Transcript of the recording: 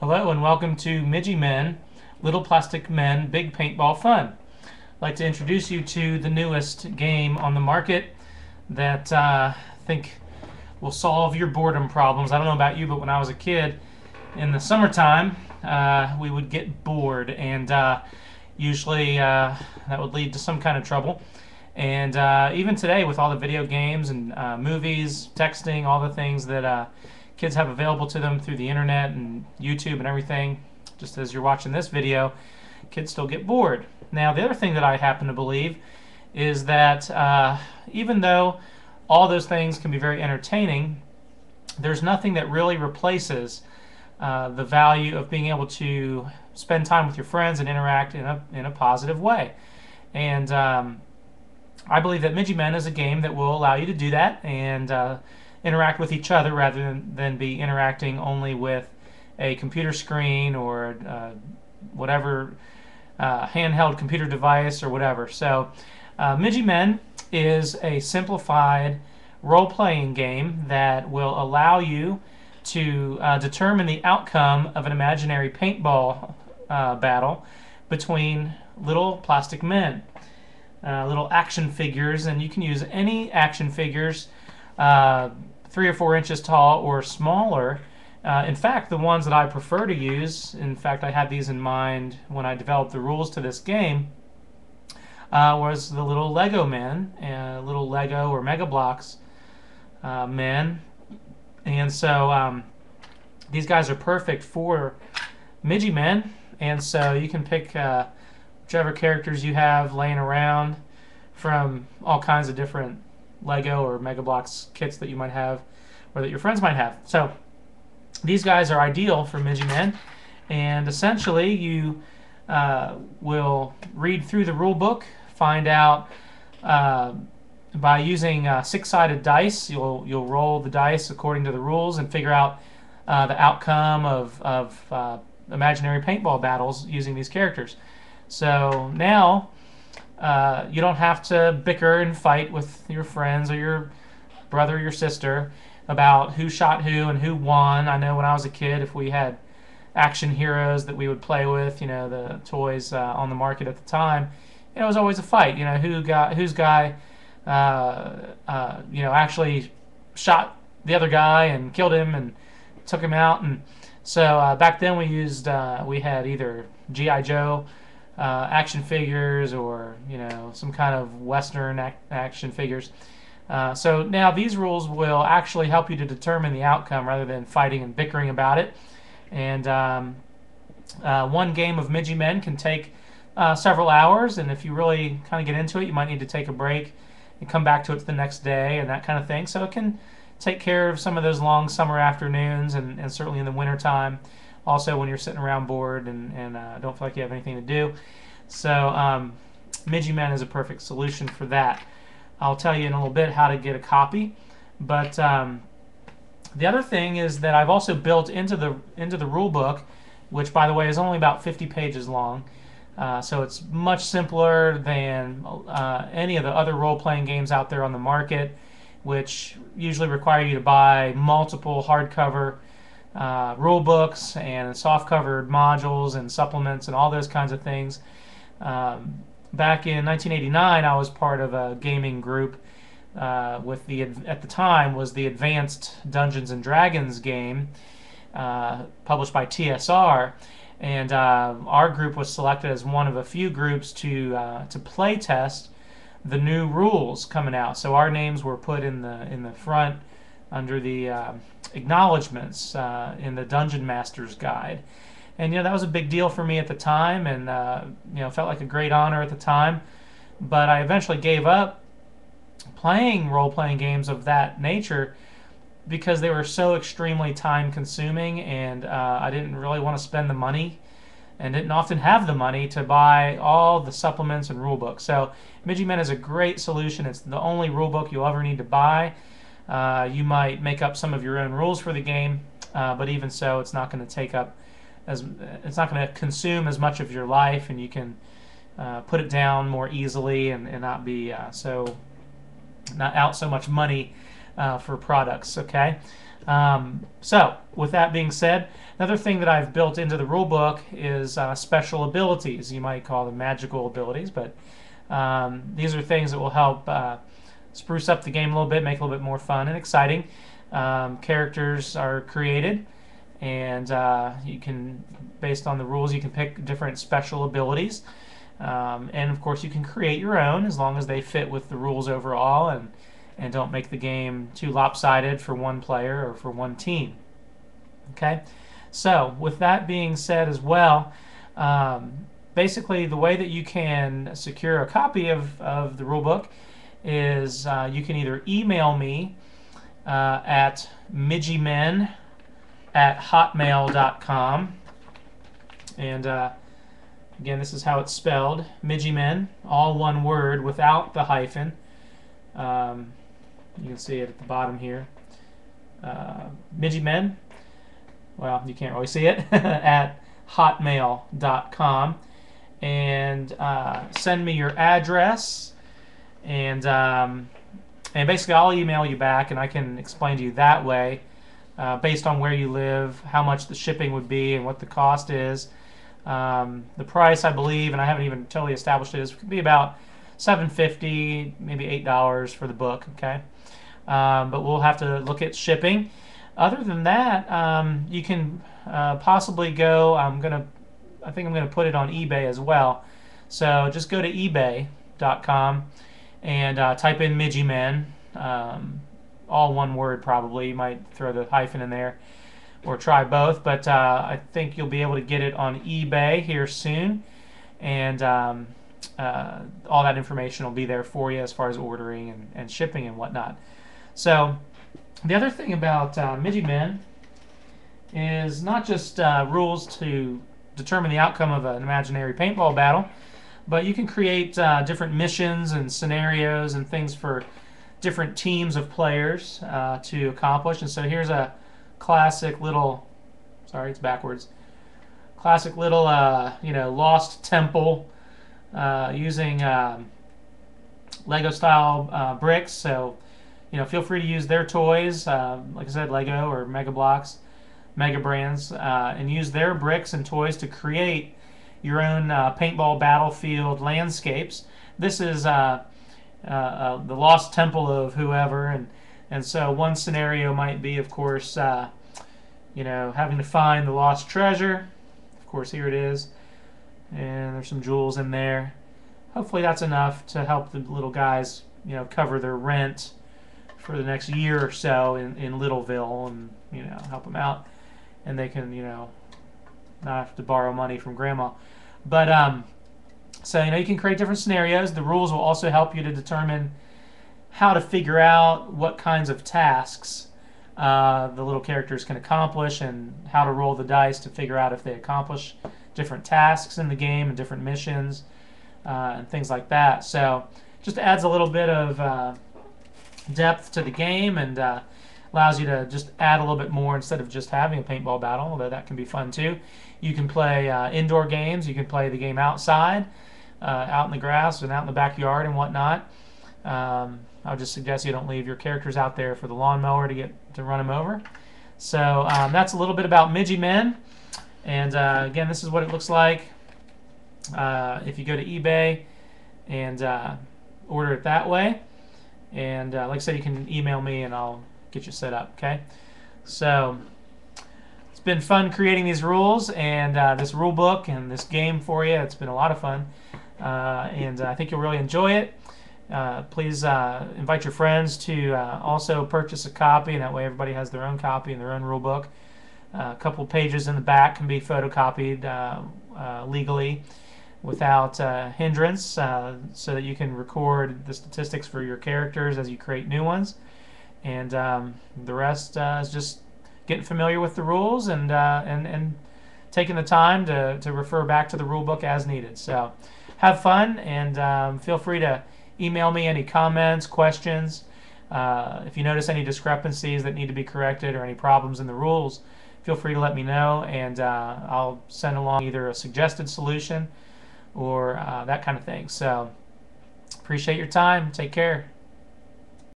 Hello and welcome to Midgi-Men, Little Plastic Men, Big Paintball Fun. I'd like to introduce you to the newest game on the market that I think will solve your boredom problems. I don't know about you, but when I was a kid, in the summertime, we would get bored, and usually that would lead to some kind of trouble. And even today, with all the video games and movies, texting, all the things that kids have available to them through the internet and YouTube and everything, just as you're watching this video, kids still get bored. Now, the other thing that I happen to believe is that even though all those things can be very entertaining, there's nothing that really replaces the value of being able to spend time with your friends and interact in a positive way. And I believe that Midgi-Men is a game that will allow you to do that and interact with each other rather than be interacting only with a computer screen or whatever handheld computer device or whatever. So Midgi-Men is a simplified role-playing game that will allow you to determine the outcome of an imaginary paintball battle between little plastic men. Little action figures, and you can use any action figures 3 or 4 inches tall or smaller. In fact, the ones that I prefer to use, in fact I had these in mind when I developed the rules to this game, was the little Lego men, little Lego or Mega Bloks men. And so these guys are perfect for Midgi-Men, and so you can pick whichever characters you have laying around from all kinds of different Lego or Mega Bloks kits that you might have or that your friends might have. So these guys are ideal for Midgi-Men, and essentially you will read through the rule book, find out by using 6-sided dice. You'll roll the dice according to the rules and figure out the outcome of imaginary paintball battles using these characters. So now you don't have to bicker and fight with your friends or your brother or your sister about who shot who and who won. I know when I was a kid, if we had action heroes that we would play with, you know, the toys on the market at the time, it was always a fight. You know, whose guy actually shot the other guy and killed him and took him out. And so back then we had either G.I. Joe action figures or some kind of Western action figures. So now these rules will actually help you to determine the outcome rather than fighting and bickering about it. And one game of Midgi-Men can take several hours, and if you really kind of get into it, you might need to take a break and come back to it the next day and that kind of thing. So it can take care of some of those long summer afternoons and certainly in the winter time. Also when you're sitting around bored and don't feel like you have anything to do. So Midgi-Men is a perfect solution for that. I'll tell you in a little bit how to get a copy. But the other thing is that I've also built into the rule book, which by the way is only about 50 pages long. So it's much simpler than any of the other role-playing games out there on the market, which usually require you to buy multiple hardcover rule books and soft-covered modules and supplements and all those kinds of things. Back in 1989, I was part of a gaming group with at the time was the Advanced Dungeons and Dragons game published by TSR, and our group was selected as one of a few groups to play test the new rules coming out. So our names were put in the front under the acknowledgments in the Dungeon Master's Guide. And that was a big deal for me at the time, and felt like a great honor at the time. But I eventually gave up playing role-playing games of that nature because they were so extremely time-consuming, and I didn't really want to spend the money and didn't often have the money to buy all the supplements and rule books. So Midgi-Men is a great solution. It's the only rule book you'll ever need to buy. You might make up some of your own rules for the game, but even so, it's not going to take up it's not going to consume as much of your life, and you can put it down more easily and not be not out so much money for products. Okay, So, with that being said, another thing that I've built into the rulebook is special abilities. You might call them magical abilities, but these are things that will help spruce up the game a little bit, make it a little bit more fun and exciting. Characters are created, and you can, based on the rules, you can pick different special abilities. And of course, you can create your own as long as they fit with the rules overall and don't make the game too lopsided for one player or for one team. Okay, so with that being said as well, basically the way that you can secure a copy of the rulebook is you can either email me at midgimen@hotmail.com, and again, this is how it's spelled: Midgi-Men, all one word without the hyphen. You can see it at the bottom here. Midgi-Men, well, you can't really see it, at hotmail.com. And send me your address, and basically I'll email you back, and I can explain to you that way, based on where you live, how much the shipping would be and what the cost is. The price, I believe, and I haven't even totally established it, is could be about $7.50, maybe $8 for the book. Okay, but we'll have to look at shipping. Other than that, you can possibly go. I think I'm gonna put it on eBay as well. So just go to ebay.com and type in Midgi-Men, all one word probably. You might throw the hyphen in there, or try both, but I think you'll be able to get it on eBay here soon, and all that information will be there for you as far as ordering and shipping and whatnot. So the other thing about Midgi-Men is not just rules to determine the outcome of an imaginary paintball battle, but you can create different missions and scenarios and things for different teams of players to accomplish. And so here's a classic little, sorry, it's backwards, classic little lost temple using Lego style bricks. So feel free to use their toys, like I said, Lego or Mega Bloks, Mega Brands, and use their bricks and toys to create your own paintball battlefield landscapes. This is the lost temple of whoever, and so one scenario might be, of course, having to find the lost treasure. Of course, here it is, and there's some jewels in there. Hopefully that's enough to help the little guys, cover their rent for the next year or so in Littleville, and help them out, and they can not have to borrow money from grandma. But so you can create different scenarios. The rules will also help you to determine how to figure out what kinds of tasks the little characters can accomplish, and how to roll the dice to figure out if they accomplish different tasks in the game and different missions and things like that. So just adds a little bit of depth to the game, and allows you to just add a little bit more instead of just having a paintball battle, although that can be fun too. You can play indoor games. You can play the game outside, out in the grass and out in the backyard and whatnot. I would just suggest you don't leave your characters out there for the lawnmower to run them over. So that's a little bit about Midgi-Men, and again, this is what it looks like if you go to eBay and order it that way. And like I said, you can email me and I'll get you set up. Okay, so it's been fun creating these rules and this rule book and this game for you. It's been a lot of fun, and I think you'll really enjoy it. Please invite your friends to also purchase a copy, and that way everybody has their own copy and their own rule book. A couple pages in the back can be photocopied legally without hindrance, so that you can record the statistics for your characters as you create new ones. And the rest is just getting familiar with the rules and taking the time to refer back to the rule book as needed. So have fun, and feel free to email me any comments, questions. If you notice any discrepancies that need to be corrected or any problems in the rules, feel free to let me know, and I'll send along either a suggested solution or that kind of thing. So appreciate your time. Take care.